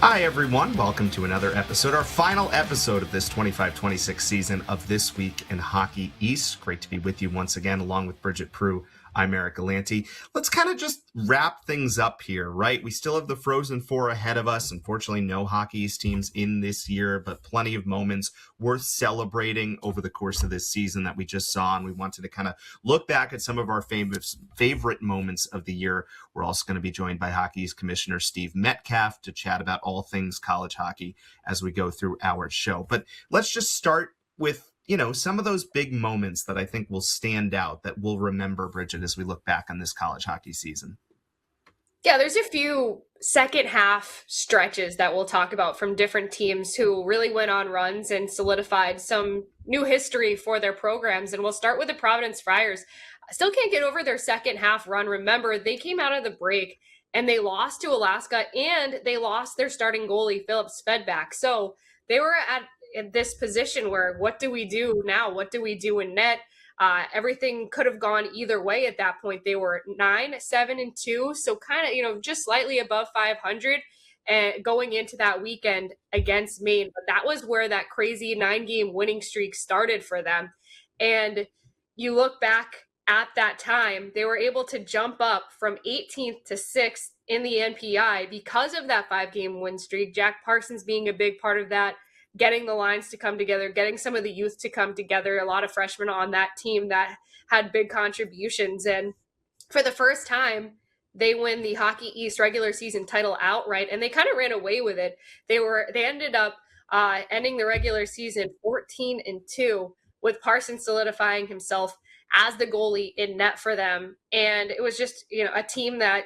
Hi, everyone. Welcome to another episode, our final episode of this 25-26 season of This Week in Hockey East. Great to be with you once again, along with Bridgette Prue. I'm Eric Galanti. Let's kind of just wrap things up here, right? We still have the Frozen Four ahead of us. Unfortunately, no Hockey East teams in this year, but plenty of moments worth celebrating over the course of this season that we just saw. And we wanted to kind of look back at some of our favorite moments of the year. We're also going to be joined by Hockey East Commissioner Steve Metcalf to chat about all things college hockey as we go through our show. But let's just start with some of those big moments that I think will stand out, that we'll remember, Bridgette, as we look back on this college hockey season. Yeah, there's a few second half stretches that we'll talk about from different teams who really went on runs and solidified some new history for their programs. And we'll start with the Providence Friars. Still can't get over their second half run. Remember, they came out of the break and they lost to Alaska and they lost their starting goalie, Philip Svedback. So they were in this position where, what do we do now? What do we do in net? Everything could have gone either way at that point. They were 9-7-2, so kind of, just slightly above 500 and going into that weekend against Maine. But that was where that crazy 9-game winning streak started for them. And you look back at that time, they were able to jump up from 18th to 6th in the NPI because of that 5-game win streak. Jack Parsons being a big part of that, getting the lines to come together, getting some of the youth to come together, a lot of freshmen on that team that had big contributions. And for the first time, they win the Hockey East regular season title outright, and they kind of ran away with it. They ended up ending the regular season 14-2, with Parsons solidifying himself as the goalie in net for them. And it was just, a team that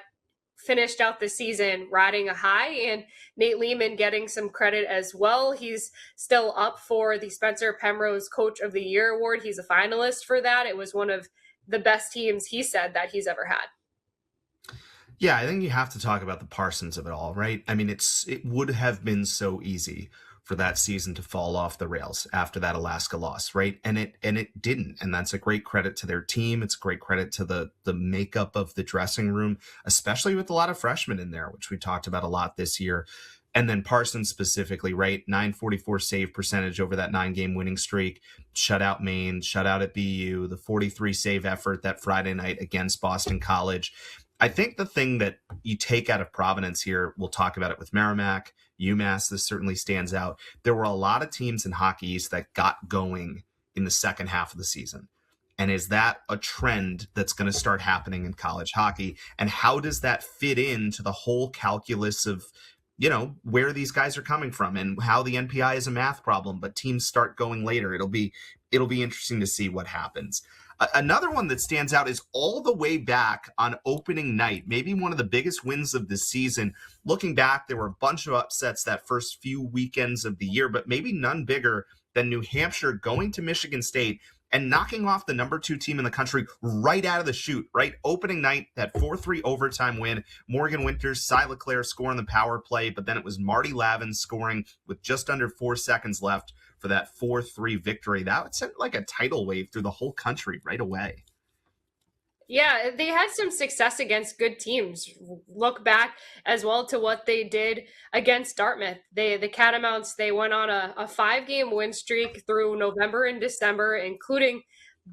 finished out the season riding a high, and Nate Lehman getting some credit as well. He's still up for the Spencer Pemrose Coach of the Year award. He's a finalist for that. It was one of the best teams, he said, that he's ever had. Yeah, I think you have to talk about the Parsons of it all, right? I mean, it would have been so easy for that season to fall off the rails after that Alaska loss, right? And it didn't. And that's a great credit to their team. It's a great credit to the makeup of the dressing room, especially with a lot of freshmen in there, which we talked about a lot this year. And then Parsons specifically, right? 944 save percentage over that 9-game winning streak, shut out Maine, shut out at BU, the 43 save effort that Friday night against Boston College. I think the thing that you take out of Providence here, we'll talk about it with Merrimack, UMass, this certainly stands out. There were a lot of teams in Hockey East that got going in the second half of the season. And is that a trend that's going to start happening in college hockey? And how does that fit into the whole calculus of, where these guys are coming from and how the NPI is a math problem, but teams start going later? It'll be interesting to see what happens. Another one that stands out is all the way back on opening night, maybe one of the biggest wins of the season. Looking back, there were a bunch of upsets that first few weekends of the year, but maybe none bigger than New Hampshire going to Michigan State and knocking off the number 2 team in the country right out of the chute, right? Opening night, that 4-3 overtime win. Morgan Winters, Cy Leclerc scoring the power play, but then it was Marty Lavin scoring with just under 4 seconds left for that 4-3 victory. That sent like a tidal wave through the whole country right away. Yeah, they had some success against good teams. Look back as well to what they did against Dartmouth. The Catamounts, they went on a 5-game win streak through November and December, including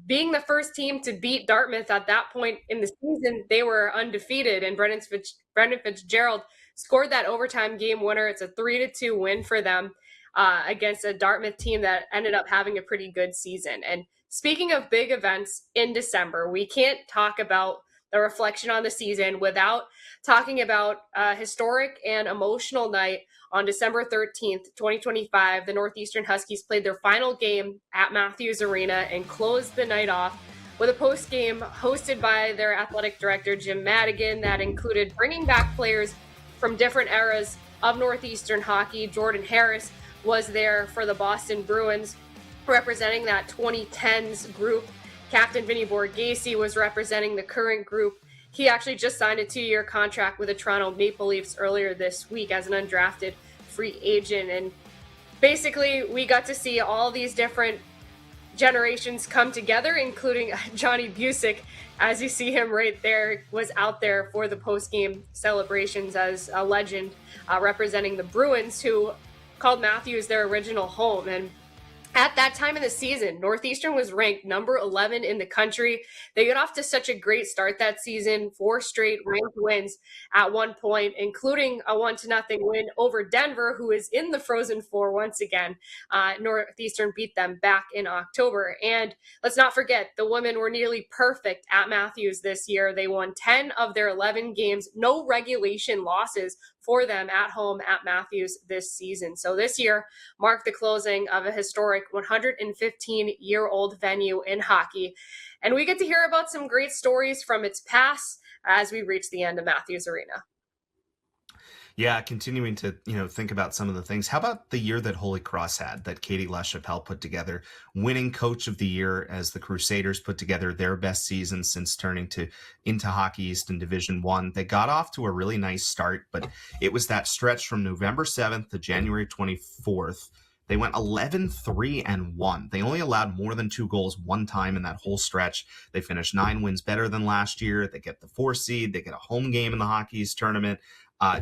being the first team to beat Dartmouth at that point in the season. They were undefeated, and Brendan Fitzgerald scored that overtime game winner. It's a 3-2 win for them against a Dartmouth team that ended up having a pretty good season. And speaking of big events in December, we can't talk about the reflection on the season without talking about a historic and emotional night on December 13th, 2025. The Northeastern Huskies played their final game at Matthews Arena and closed the night off with a post-game hosted by their athletic director, Jim Madigan, that included bringing back players from different eras of Northeastern hockey. Jordan Harris was there for the Boston Bruins, representing that 2010s group. Captain Vinny Borghese was representing the current group. He actually just signed a 2-year contract with the Toronto Maple Leafs earlier this week as an undrafted free agent. And basically, we got to see all these different generations come together, including Johnny Busick, as you see him right there, was out there for the post-game celebrations as a legend representing the Bruins, who called Matthews their original home. And at that time in the season, Northeastern was ranked number 11 in the country. They got off to such a great start that season, 4 straight ranked wins at one point, including a 1-0 win over Denver, who is in the Frozen Four once again. Northeastern beat them back in October. And let's not forget, the women were nearly perfect at Matthews this year. They won 10 of their 11 games, no regulation losses for them at home at Matthews this season. So this year marked the closing of a historic 115-year-old venue in hockey. And we get to hear about some great stories from its past as we reach the end of Matthews Arena. Yeah, continuing to, think about some of the things. How about the year that Holy Cross had, that Katie LaChapelle put together, winning Coach of the Year as the Crusaders put together their best season since turning into Hockey East in Division One. They got off to a really nice start, but it was that stretch from November 7th to January 24th. They went 11-3-1. They only allowed more than 2 goals one time in that whole stretch. They finished 9 wins better than last year. They get the 4 seed. They get a home game in the Hockey East tournament.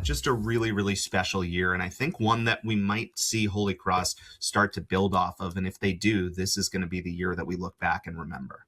Just a really, really special year. And I think one that we might see Holy Cross start to build off of. And if they do, this is going to be the year that we look back and remember.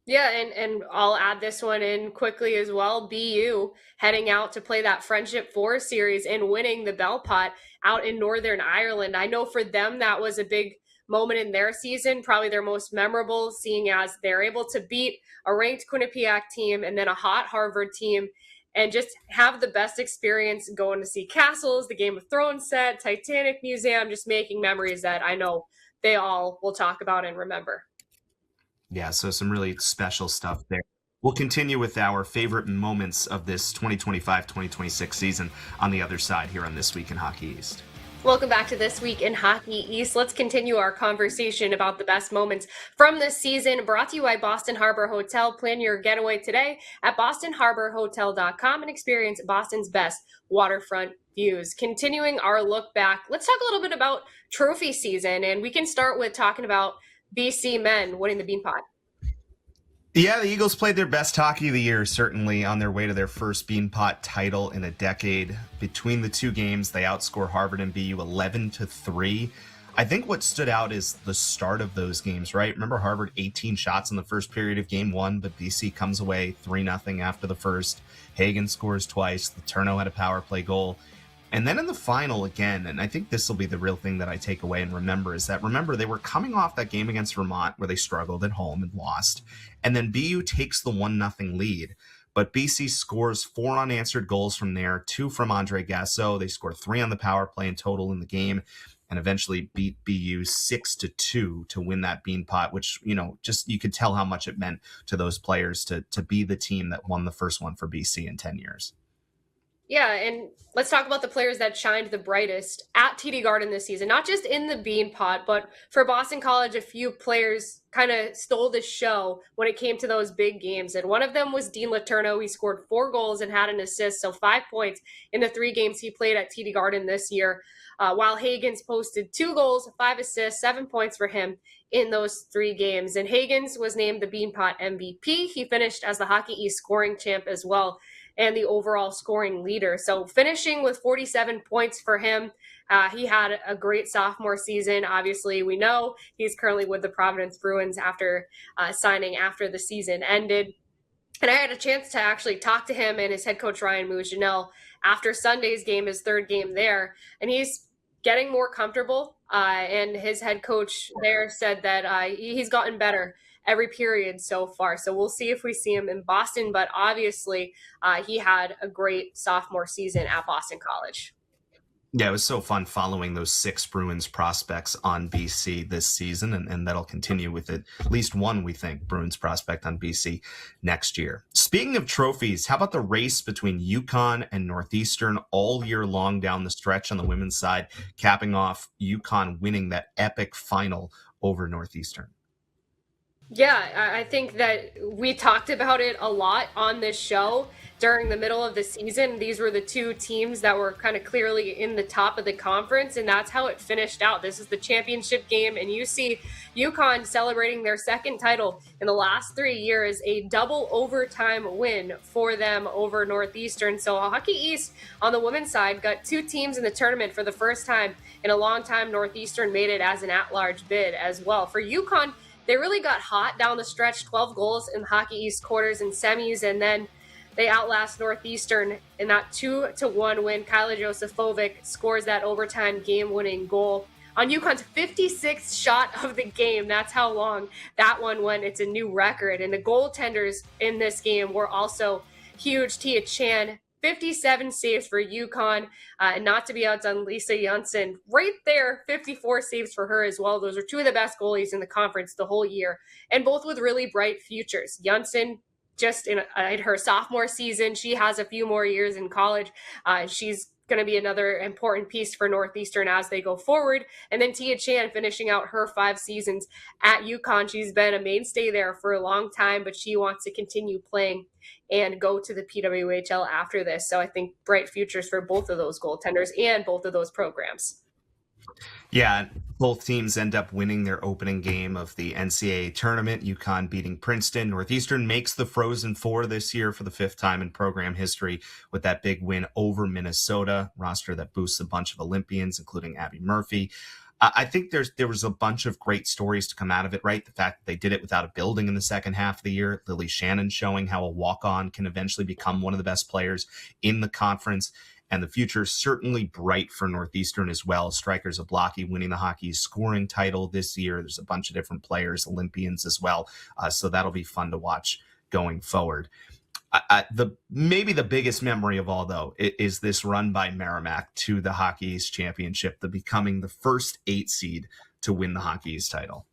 Yeah, and I'll add this one in quickly as well. BU heading out to play that Friendship 4 series and winning the Bell Pot out in Northern Ireland. I know for them that was a big moment in their season, probably their most memorable, seeing as they're able to beat a ranked Quinnipiac team and then a hot Harvard team and just have the best experience going to see castles, the Game of Thrones set, Titanic Museum, just making memories that I know they all will talk about and remember. Yeah, so some really special stuff there. We'll continue with our favorite moments of this 2025-2026 season on the other side here on This Week in Hockey East. Welcome back to This Week in Hockey East. Let's continue our conversation about the best moments from this season, brought to you by Boston Harbor Hotel. Plan your getaway today at bostonharborhotel.com and experience Boston's best waterfront views. Continuing our look back, let's talk a little bit about trophy season, and we can start with talking about BC men winning the Beanpot. Yeah, the Eagles played their best hockey of the year, certainly on their way to their first Beanpot title in a decade. Between the two games, they outscore Harvard and BU 11-3. I think what stood out is the start of those games, right? Remember Harvard 18 shots in the first period of game one, but BC comes away 3-0 after the first. Hagen scores twice. The Turno had a power play goal. And then in the final again, and I think this will be the real thing that I take away and remember, is that, remember, they were coming off that game against Vermont where they struggled at home and lost. And then BU takes the 1-0 lead. But BC scores 4 unanswered goals from there, 2 from Andre Gasso. They score 3 on the power play in total in the game and eventually beat BU 6-2 to win that Beanpot, which, just you could tell how much it meant to those players to be the team that won the first one for BC in 10 years. Yeah, and let's talk about the players that shined the brightest at TD Garden this season. Not just in the Beanpot, but for Boston College, a few players kind of stole the show when it came to those big games. And one of them was Dean Letourneau. He scored 4 goals and had an assist, so 5 points in the 3 games he played at TD Garden this year. While Hagens posted 2 goals, 5 assists, 7 points for him in those 3 games. And Hagens was named the Beanpot MVP. He finished as the Hockey East scoring champ as well, and the overall scoring leader. So finishing with 47 points for him. He had a great sophomore season. Obviously, we know he's currently with the Providence Bruins after signing after the season ended. And I had a chance to actually talk to him and his head coach, Ryan Mougenel, after Sunday's game, his 3rd game there. And he's getting more comfortable. And his head coach there said that he's gotten better every period so far. So we'll see if we see him in Boston, but obviously he had a great sophomore season at Boston College. Yeah, it was so fun following those 6 Bruins prospects on BC this season, and that'll continue with at least one, we think, Bruins prospect on BC next year. Speaking of trophies, how about the race between UConn and Northeastern all year long down the stretch on the women's side, capping off UConn winning that epic final over Northeastern? Yeah, I think that we talked about it a lot on this show during the middle of the season. These were the 2 teams that were kind of clearly in the top of the conference, and that's how it finished out. This is the championship game, and you see UConn celebrating their second title in the last 3 years, a double overtime win for them over Northeastern. So Hockey East on the women's side got 2 teams in the tournament for the first time in a long time. Northeastern made it as an at-large bid as well. For UConn, they really got hot down the stretch, 12 goals in the Hockey East quarters and semis, and then they outlast Northeastern in that 2-1 win. Kyla Josefovic scores that overtime game-winning goal on UConn's 56th shot of the game. That's how long that one went. It's a new record. And the goaltenders in this game were also huge. Tia Chan, 57 saves for UConn. And not to be outdone, Lisa Janssen, right there, 54 saves for her as well. Those are 2 of the best goalies in the conference the whole year, and both with really bright futures. Janssen, just in her sophomore season, she has a few more years in college. She's going to be another important piece for Northeastern as they go forward. And then Tia Chan finishing out her 5 seasons at UConn. She's been a mainstay there for a long time, but she wants to continue playing and go to the PWHL after this. So I think bright futures for both of those goaltenders and both of those programs. Yeah, both teams end up winning their opening game of the NCAA tournament. UConn beating Princeton. Northeastern makes the Frozen Four this year for the 5th time in program history with that big win over Minnesota, roster that boosts a bunch of Olympians, including Abby Murphy. I think there was a bunch of great stories to come out of it, right? The fact that they did it without a building in the second half of the year. Lily Shannon showing how a walk-on can eventually become one of the best players in the conference. And the future is certainly bright for Northeastern as well. Striker Zablocki winning the hockey scoring title this year. There's a bunch of different players, Olympians as well. So that'll be fun to watch going forward. Maybe the biggest memory of all, though, is this run by Merrimack to the Hockey East Championship, the becoming the first 8 seed to win the Hockey East title.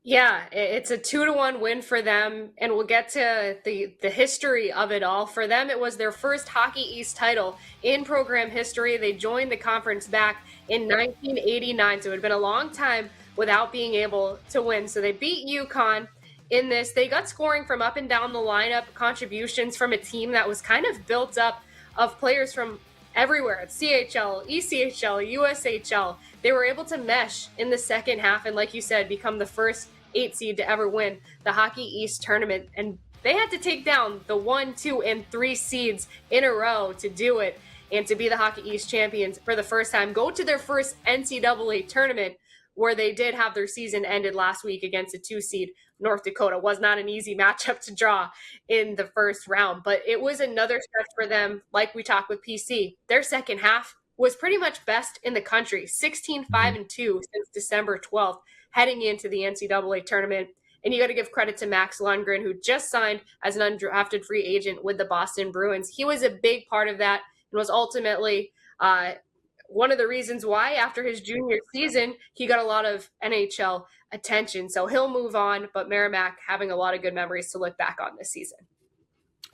Yeah, it's a 2-1 win for them, and we'll get to the history of it all. For them, it was their first Hockey East title in program history. They joined the conference back in 1989, so it had been a long time without being able to win. So they beat UConn in this. They got scoring from up and down the lineup, contributions from a team that was kind of built up of players from everywhere, CHL, ECHL, USHL. They were able to mesh in the second half and, like you said, become the first 8 seed to ever win the Hockey East tournament. And they had to take down the 1, 2, and 3 seeds in a row to do it and to be the Hockey East champions for the first time, go to their first NCAA tournament, where they did have their season ended last week against a 2 seed North Dakota. Was not an easy matchup to draw in the first round, but it was another stretch for them. Like we talked with PC, their second half was pretty much best in the country, 16-5-2 since December 12th, heading into the NCAA tournament. And you got to give credit to Max Lundgren, who just signed as an undrafted free agent with the Boston Bruins. He was a big part of that and was ultimately one of the reasons why, after his junior season, he got a lot of NHL attention. So he'll move on, but Merrimack having a lot of good memories to look back on this season.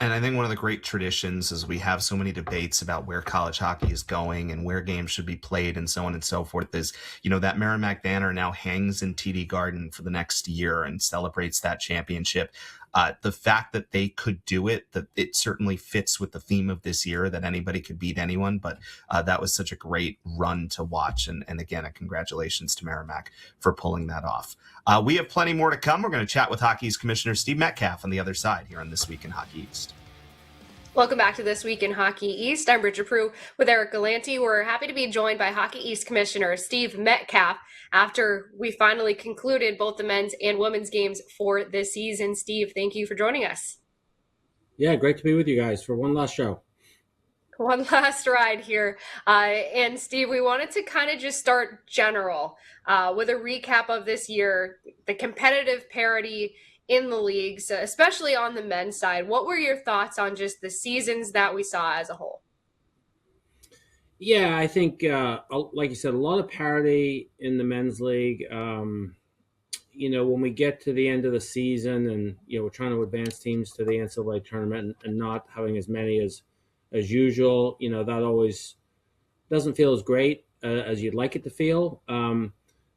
And I think one of the great traditions is we have so many debates about where college hockey is going and where games should be played and so on and so forth is, that Merrimack banner now hangs in TD Garden for the next year and celebrates that championship. The fact that they could do it, that it certainly fits with the theme of this year, that anybody could beat anyone. But that was such a great run to watch. And again, a congratulations to Merrimack for pulling that off. We have plenty more to come. We're going to chat with Hockey's Commissioner Steve Metcalf on the other side here on This Week in Hockey East. Welcome back to This Week in Hockey East. I'm Bridgette Prue with Eric Galanti. We're happy to be joined by Hockey East Commissioner Steve Metcalf after we finally concluded both the men's and women's games for this season. Steve, thank you for joining us. Yeah, great to be with you guys for one last show. One last ride here. And Steve, we wanted to kind of just start general with a recap of this year, the competitive parity in the leagues, especially on the men's side. What were your thoughts on just the seasons that we saw as a whole? Yeah, I think, like you said, a lot of parity in the men's league. When we get to the end of the season and, we're trying to advance teams to the NCAA tournament and not having as many as usual, that always doesn't feel as great as you'd like it to feel.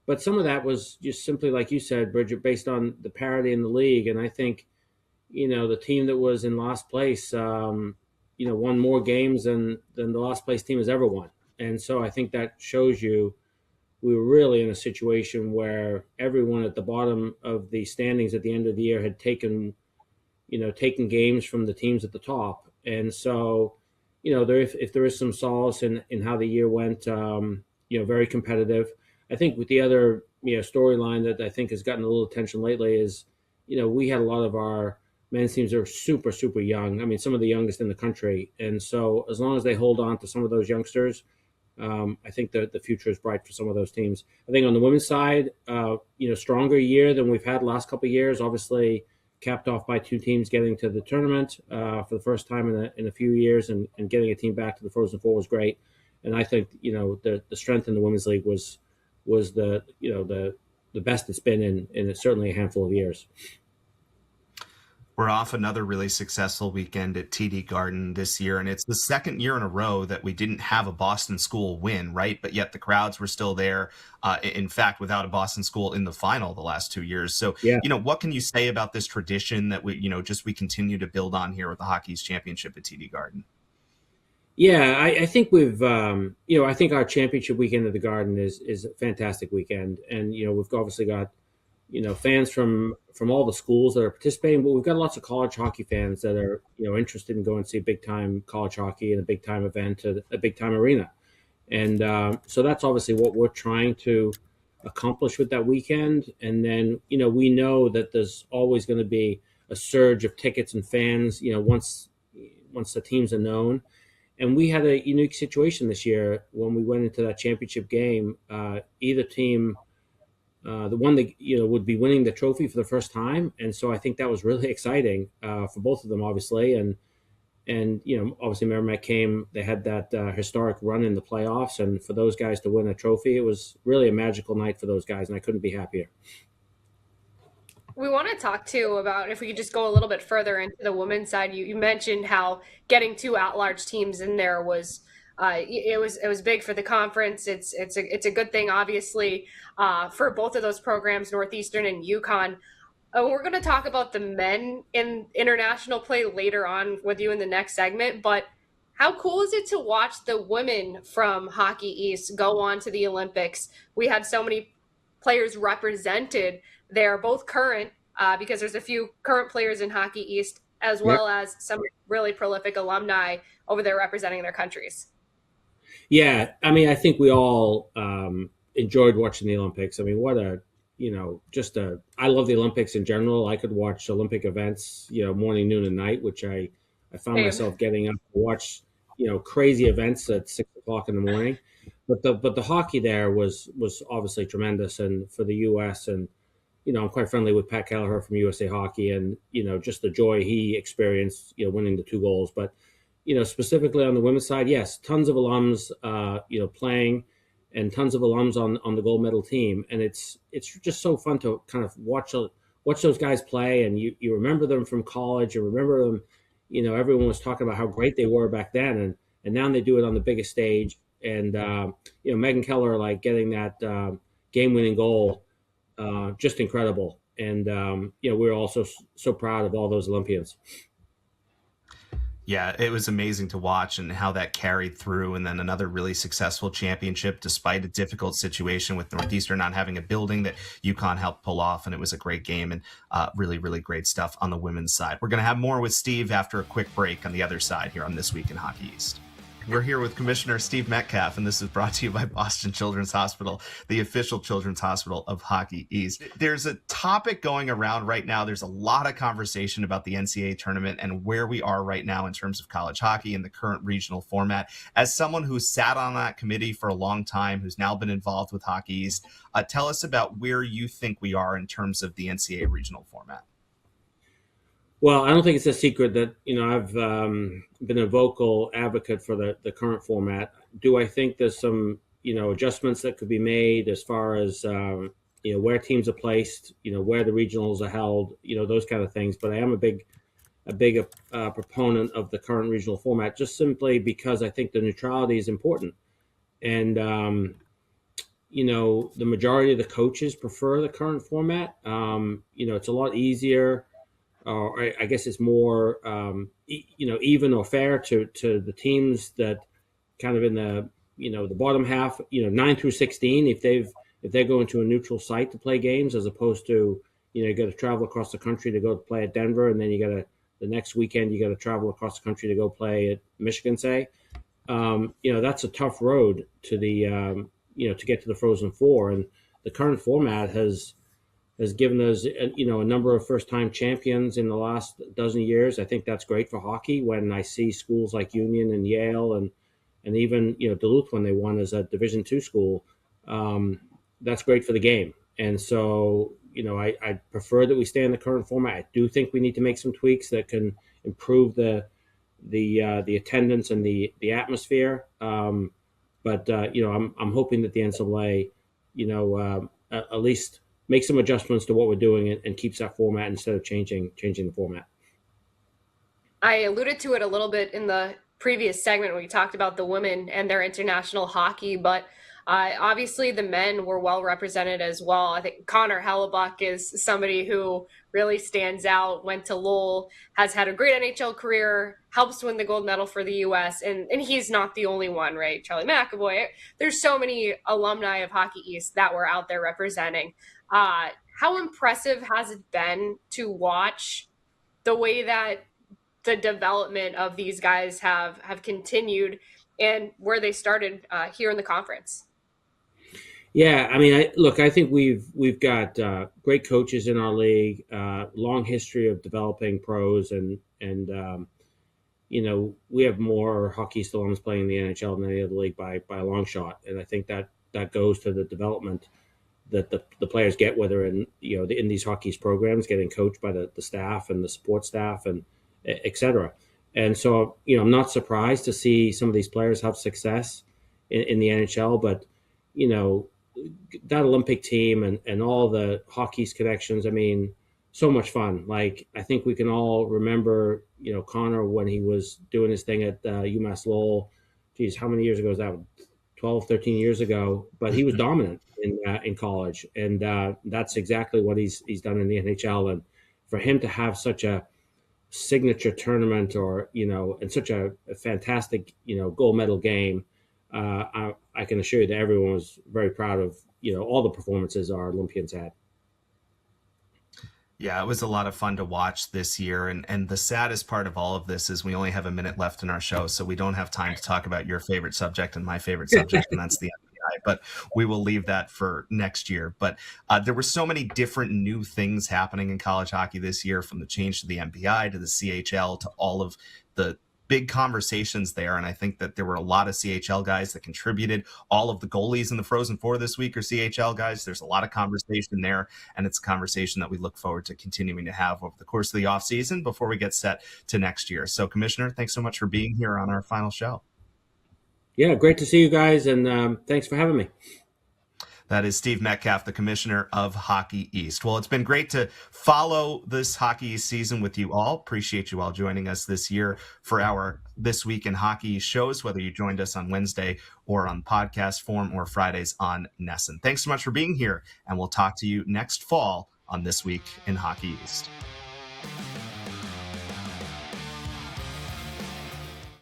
But some of that was just simply, like you said, Bridgette, based on the parity in the league. And I think, the team that was in last place, won more games than the last place team has ever won. And so I think that shows you we were really in a situation where everyone at the bottom of the standings at the end of the year had taken games from the teams at the top. And so, if there is some solace in how the year went, very competitive. I think with the other, storyline that I think has gotten a little attention lately is, we had a lot of our men's teams are super, super young. I mean, some of the youngest in the country. And so as long as they hold on to some of those youngsters, I think that the future is bright for some of those teams. I think on the women's side, stronger year than we've had the last couple of years. Obviously, capped off by two teams getting to the tournament for the first time in a few years, and getting a team back to the Frozen Four was great. And I think the strength in the women's league was the best it's been in certainly a handful of years. We're off another really successful weekend at TD Garden this year, and it's the second year in a row that we didn't have a Boston school win, right? But yet the crowds were still there. In fact, without a Boston school in the final the last 2 years. So, Yeah. What can you say about this tradition that we continue to build on here with the Hockey East Championship at TD Garden? Yeah, I think I think our championship weekend at the Garden is a fantastic weekend, and we've obviously got fans from all the schools that are participating, but we've got lots of college hockey fans that are interested in going to see big time college hockey and a big time event at a big time arena, and so that's obviously what we're trying to accomplish with that weekend. And then we know that there's always going to be a surge of tickets and fans once the teams are known. And we had a unique situation this year when we went into that championship game. Either team, the one that would be winning the trophy for the first time, and so I think that was really exciting for both of them, obviously. And obviously Merrimack came. They had that historic run in the playoffs, and for those guys to win a trophy, it was really a magical night for those guys, and I couldn't be happier. We want to talk too about, if we could just go a little bit further into the women's side. You mentioned how getting two at-large teams in there was it was big for the conference. It's a good thing, obviously, for both of those programs, Northeastern and UConn. We're going to talk about the men in international play later on with you in the next segment, but how cool is it to watch the women from Hockey East go on to the Olympics? We had so many players represented there, both current, because there's a few current players in Hockey East, as well as some really prolific alumni over there representing their countries. Yeah, I mean, I think we all enjoyed watching the Olympics. I mean, I love the Olympics in general. I could watch Olympic events, morning, noon, and night, which I found myself getting up to watch, crazy events at 6 o'clock in the morning. But the hockey there was obviously tremendous, and for the U.S. and I'm quite friendly with Pat Kelleher from USA Hockey, and just the joy he experienced, winning the 2 goals. But specifically on the women's side, yes, tons of alums, playing, and tons of alums on the gold medal team, and it's just so fun to kind of watch those guys play, and you remember them from college, you remember them, everyone was talking about how great they were back then, and now they do it on the biggest stage, and Megan Keller, like, getting that game-winning goal. Just incredible. And, we're also so proud of all those Olympians. Yeah, it was amazing to watch and how that carried through. And then another really successful championship, despite a difficult situation with Northeastern not having a building that UConn helped pull off. And it was a great game, and really, really great stuff on the women's side. We're going to have more with Steve after a quick break on the other side here on This Week in Hockey East. We're here with Commissioner Steve Metcalf, and this is brought to you by Boston Children's Hospital, the official children's hospital of Hockey East. There's a topic going around right now. There's a lot of conversation about the NCAA tournament and where we are right now in terms of college hockey and the current regional format. As someone who's sat on that committee for a long time, who's now been involved with Hockey East, tell us about where you think we are in terms of the NCAA regional format. Well, I don't think it's a secret that, I've been a vocal advocate for the current format. Do I think there's some, adjustments that could be made as far as, where teams are placed, where the regionals are held, those kind of things. But I am a big proponent of the current regional format, just simply because I think the neutrality is important. And, the majority of the coaches prefer the current format. It's a lot easier. I guess it's more, even or fair to the teams that kind of in the the bottom half, 9 through 16, if they're going to a neutral site to play games, as opposed to, you got to travel across the country to go play at Denver, and then the next weekend you got to travel across the country to go play at Michigan, say. That's a tough road to to get to the Frozen Four, and the current format has given us a number of first-time champions in the last dozen years. I think that's great for hockey. When I see schools like Union and Yale and even Duluth, when they won as a Division II school, that's great for the game. And so I prefer that we stay in the current format. I do think we need to make some tweaks that can improve the attendance and the atmosphere. But I'm hoping that the NCAA at least make some adjustments to what we're doing and keeps that format instead of changing the format. I alluded to it a little bit in the previous segment when we talked about the women and their international hockey, but obviously the men were well represented as well. I think Connor Hellebuck is somebody who really stands out, went to Lowell, has had a great NHL career, helps win the gold medal for the U.S., and he's not the only one, right? Charlie McAvoy. There's so many alumni of Hockey East that were out there representing. How impressive has it been to watch the way that the development of these guys have continued and where they started here in the conference? Yeah, I mean, I think we've got great coaches in our league, long history of developing pros, and we have more Hockey East alums playing in the NHL than any other league by a long shot, and I think that goes to the development that the players get, whether in these Hockey East programs, getting coached by the staff and the support staff and et cetera. And so I'm not surprised to see some of these players have success in the NHL, but that Olympic team and all the Hockey East connections, I mean, so much fun. Like, I think we can all remember, Connor when he was doing his thing at UMass Lowell. Geez, how many years ago was that? 12, 13 years ago. But he was dominant in college. And that's exactly what he's done in the NHL. And for him to have such a signature tournament and such a fantastic, gold medal game, I can assure you that everyone was very proud of, all the performances our Olympians had. Yeah, it was a lot of fun to watch this year. And the saddest part of all of this is we only have a minute left in our show, so we don't have time to talk about your favorite subject and my favorite subject, and that's the MPI. But we will leave that for next year. But there were so many different new things happening in college hockey this year, from the change to the MPI to the CHL to all of the big conversations there. And I think that there were a lot of CHL guys that contributed. All of the goalies in the Frozen Four this week are CHL guys. There's a lot of conversation there, and it's a conversation that we look forward to continuing to have over the course of the off season before we get set to next year. So, Commissioner, thanks so much for being here on our final show. Yeah, great to see you guys, and thanks for having me. That is Steve Metcalf, the Commissioner of Hockey East. Well, it's been great to follow this Hockey East season with you all. Appreciate you all joining us this year for our This Week in Hockey shows, whether you joined us on Wednesday or on podcast form or Fridays on Nesson. Thanks so much for being here, and we'll talk to you next fall on This Week in Hockey East.